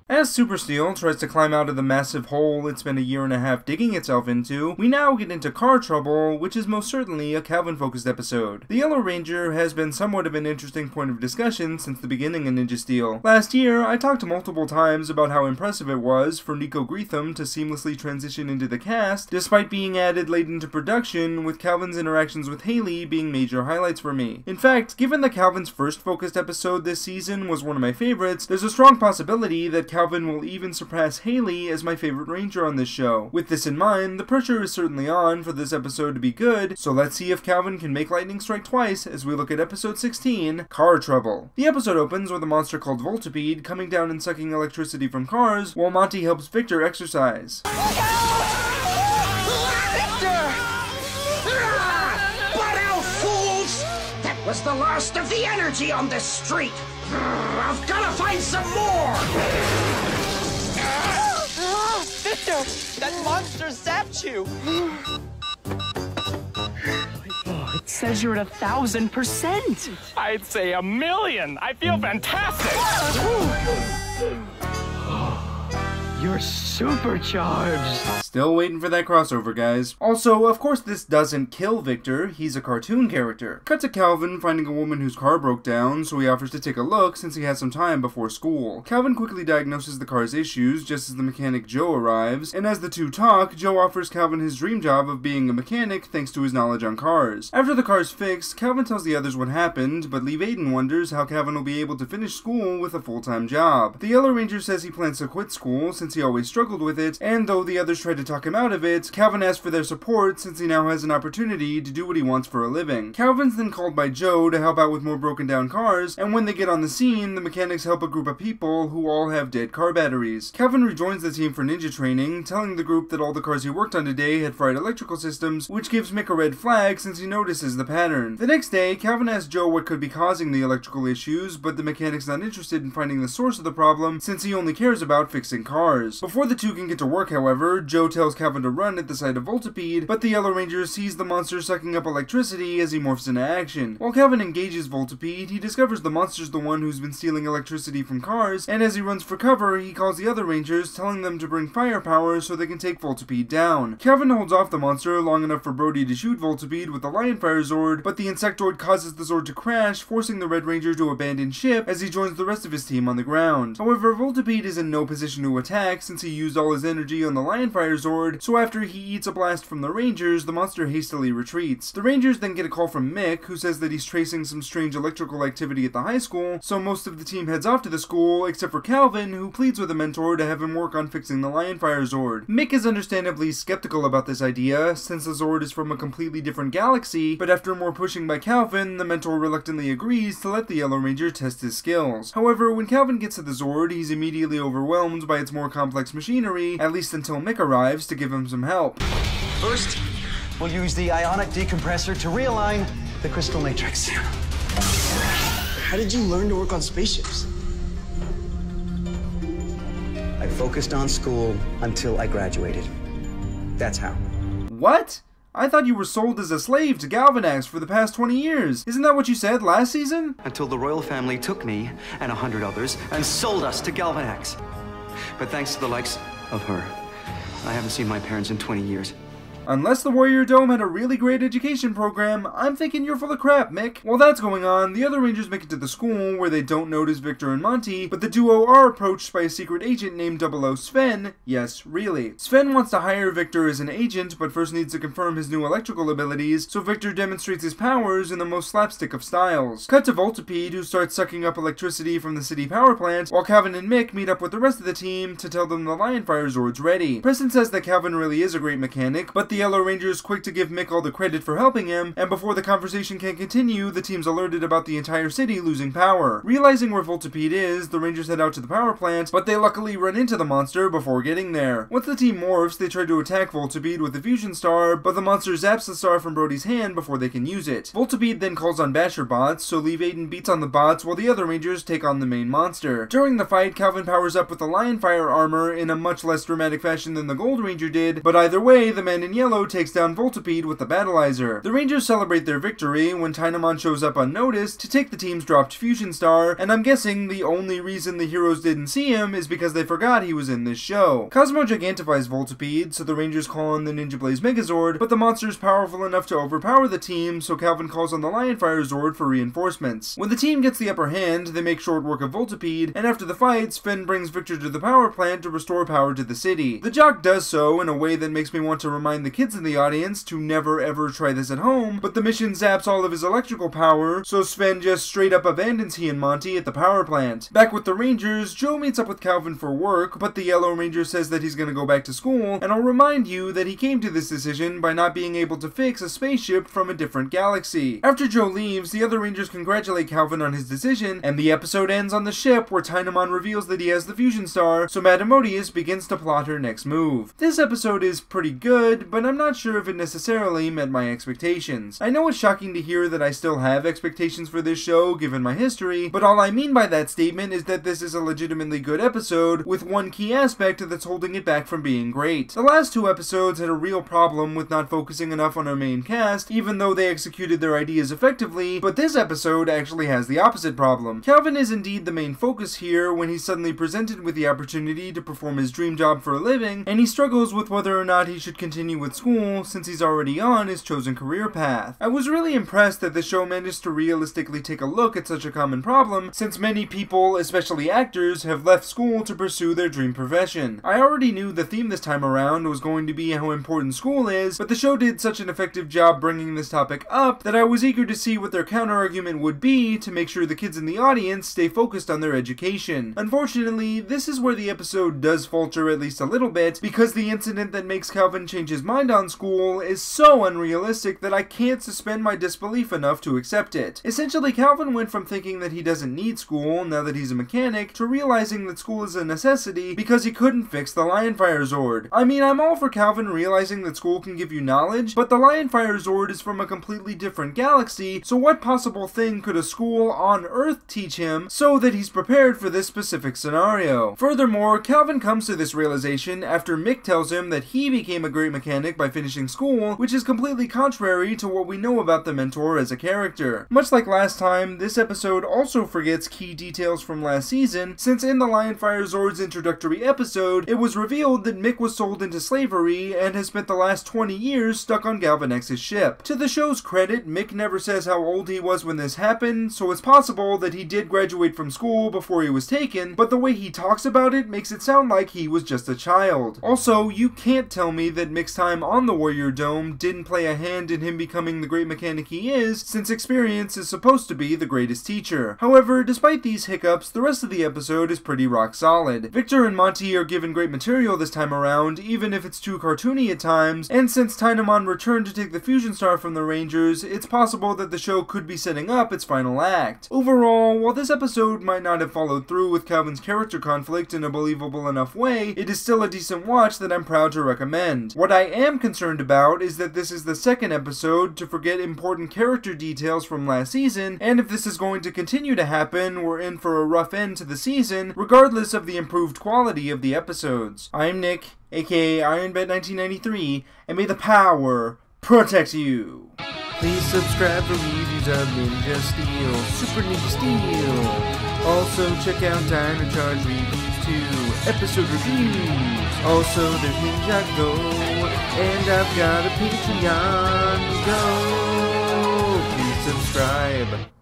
As Super Steel tries to climb out of the massive hole it's been a year and a half digging itself into, we now get into Car Trouble, which is most certainly a Calvin-focused episode. The Yellow Ranger has been somewhat of an interesting point of discussion since the beginning of Ninja Steel. Last year, I talked multiple times about how impressive it was for Nico Greetham to seamlessly transition into the cast, despite being added late into production, with Calvin's interactions with Haley being major highlights for me. In fact, given that Calvin's first focused episode this season was one of my favorites, there's a strong possibility that Calvin will even surpass Haley as my favorite Ranger on this show. With this in mind, the pressure is certainly on for this episode to be good, so let's see if Calvin can make lightning strike twice as we look at episode 16, Car Trouble. The episode opens with a monster called Voltipede coming down and sucking electricity from cars, while Monty helps Victor exercise. Was the last of the energy on this street. I've got to find some more. Victor, that monster zapped you. It says you're at 1,000%. I'd say 1,000,000. I feel fantastic. You're supercharged. Still waiting for that crossover, guys. Also, of course this doesn't kill Victor, he's a cartoon character. Cut to Calvin finding a woman whose car broke down, so he offers to take a look since he has some time before school. Calvin quickly diagnoses the car's issues just as the mechanic Joe arrives, and as the two talk, Joe offers Calvin his dream job of being a mechanic thanks to his knowledge on cars. After the car's fixed, Calvin tells the others what happened, but Lee Aiden wonders how Calvin will be able to finish school with a full-time job. The Yellow Ranger says he plans to quit school since he always struggled with it, and though the others try to talk him out of it, Calvin asks for their support since he now has an opportunity to do what he wants for a living. Calvin's then called by Joe to help out with more broken down cars, and when they get on the scene, the mechanics help a group of people who all have dead car batteries. Calvin rejoins the team for ninja training, telling the group that all the cars he worked on today had fried electrical systems, which gives Mick a red flag since he notices the pattern. The next day, Calvin asks Joe what could be causing the electrical issues, but the mechanic's not interested in finding the source of the problem since he only cares about fixing cars. Before the two can get to work, however, Joe tells Calvin to run at the sight of Voltipede, but the Yellow Ranger sees the monster sucking up electricity as he morphs into action. While Calvin engages Voltipede, he discovers the monster's the one who's been stealing electricity from cars, and as he runs for cover, he calls the other Rangers, telling them to bring firepower so they can take Voltipede down. Calvin holds off the monster long enough for Brody to shoot Voltipede with the Lion Fire Zord, but the Insectoid causes the Zord to crash, forcing the Red Ranger to abandon ship as he joins the rest of his team on the ground. However, Voltipede is in no position to attack since he used all his energy on the Lion Fire Zord, so after he eats a blast from the Rangers, the monster hastily retreats. The Rangers then get a call from Mick, who says that he's tracing some strange electrical activity at the high school, so most of the team heads off to the school, except for Calvin, who pleads with a mentor to have him work on fixing the Lion Fire Zord. Mick is understandably skeptical about this idea, since the Zord is from a completely different galaxy, but after more pushing by Calvin, the mentor reluctantly agrees to let the Yellow Ranger test his skills. However, when Calvin gets to the Zord, he's immediately overwhelmed by its more complex machinery, at least until Mick arrives to give him some help. First, we'll use the ionic decompressor to realign the crystal matrix. How did you learn to work on spaceships? I focused on school until I graduated. That's how. What? I thought you were sold as a slave to Galvanax for the past 20 years. Isn't that what you said last season? Until the royal family took me and 100 others and sold us to Galvanax. But thanks to the likes of her, I haven't seen my parents in 20 years. Unless the Warrior Dome had a really great education program, I'm thinking you're full of crap, Mick. While that's going on, the other Rangers make it to the school, where they don't notice Victor and Monty, but the duo are approached by a secret agent named 00 Sven. Yes, really. Sven wants to hire Victor as an agent, but first needs to confirm his new electrical abilities, so Victor demonstrates his powers in the most slapstick of styles. Cut to Voltipede, who starts sucking up electricity from the city power plant, while Calvin and Mick meet up with the rest of the team to tell them the Lion Fire Zord's ready. Preston says that Calvin really is a great mechanic, but the Yellow Ranger is quick to give Mick all the credit for helping him, and before the conversation can continue, the team's alerted about the entire city losing power. Realizing where Voltipede is, the Rangers head out to the power plant, but they luckily run into the monster before getting there. Once the team morphs, they try to attack Voltipede with the fusion star, but the monster zaps the star from Brody's hand before they can use it. Voltipede then calls on Basher bots, so Lee Aiden beats on the bots while the other Rangers take on the main monster. During the fight, Calvin powers up with the Lion Fire armor in a much less dramatic fashion than the Gold Ranger did, but either way, the man in yellow Yellow takes down Voltipede with the Battleizer. The Rangers celebrate their victory when Tynamon shows up unnoticed to take the team's dropped Fusion Star, and I'm guessing the only reason the heroes didn't see him is because they forgot he was in this show. Cosmo gigantifies Voltipede, so the Rangers call on the Ninja Blaze Megazord, but the monster is powerful enough to overpower the team, so Calvin calls on the Lionfire Zord for reinforcements. When the team gets the upper hand, they make short work of Voltipede, and after the fight, Sven brings Victor to the power plant to restore power to the city. The jock does so in a way that makes me want to remind the kids in the audience to never ever try this at home, but the mission zaps all of his electrical power, so Sven just straight up abandons he and Monty at the power plant. Back with the Rangers, Joe meets up with Calvin for work, but the Yellow Ranger says that he's gonna go back to school, and I'll remind you that he came to this decision by not being able to fix a spaceship from a different galaxy. After Joe leaves, the other Rangers congratulate Calvin on his decision, and the episode ends on the ship where Tynamon reveals that he has the Fusion Star, so Madamodius begins to plot her next move. This episode is pretty good, but I'm not sure if it necessarily met my expectations. I know it's shocking to hear that I still have expectations for this show given my history, but all I mean by that statement is that this is a legitimately good episode with one key aspect that's holding it back from being great. The last two episodes had a real problem with not focusing enough on our main cast, even though they executed their ideas effectively, but this episode actually has the opposite problem. Calvin is indeed the main focus here when he's suddenly presented with the opportunity to perform his dream job for a living, and he struggles with whether or not he should continue with school since he's already on his chosen career path. I was really impressed that the show managed to realistically take a look at such a common problem, since many people, especially actors, have left school to pursue their dream profession. I already knew the theme this time around was going to be how important school is, but the show did such an effective job bringing this topic up that I was eager to see what their counter-argument would be to make sure the kids in the audience stay focused on their education. Unfortunately, this is where the episode does falter at least a little bit, because the incident that makes Calvin change his mind on school is so unrealistic that I can't suspend my disbelief enough to accept it. Essentially, Calvin went from thinking that he doesn't need school now that he's a mechanic to realizing that school is a necessity because he couldn't fix the Lionfire Zord. I mean, I'm all for Calvin realizing that school can give you knowledge, but the Lionfire Zord is from a completely different galaxy, so what possible thing could a school on Earth teach him so that he's prepared for this specific scenario? Furthermore, Calvin comes to this realization after Mick tells him that he became a great mechanic by finishing school, which is completely contrary to what we know about the Mentor as a character. Much like last time, this episode also forgets key details from last season, since in the Lionfire Zord's introductory episode, it was revealed that Mick was sold into slavery and has spent the last 20 years stuck on Galvanex's ship. To the show's credit, Mick never says how old he was when this happened, so it's possible that he did graduate from school before he was taken, but the way he talks about it makes it sound like he was just a child. Also, you can't tell me that Mick's time on the Warrior Dome didn't play a hand in him becoming the great mechanic he is, since experience is supposed to be the greatest teacher. However, despite these hiccups, the rest of the episode is pretty rock solid. Victor and Monty are given great material this time around, even if it's too cartoony at times, and since Tynamon returned to take the Fusion Star from the Rangers, it's possible that the show could be setting up its final act. Overall, while this episode might not have followed through with Calvin's character conflict in a believable enough way, it is still a decent watch that I'm proud to recommend. What I am concerned about is that this is the second episode to forget important character details from last season, and if this is going to continue to happen, we're in for a rough end to the season, regardless of the improved quality of the episodes. I'm Nick, aka IronBet1993, and may the power protect you. Please subscribe for reviews of Ninja Steel, Super Ninja Steel. Also check out Dino Charge Reviews too, episode reviews. Also there's Ninja Go, and I've got a Patreon. Go! Please subscribe.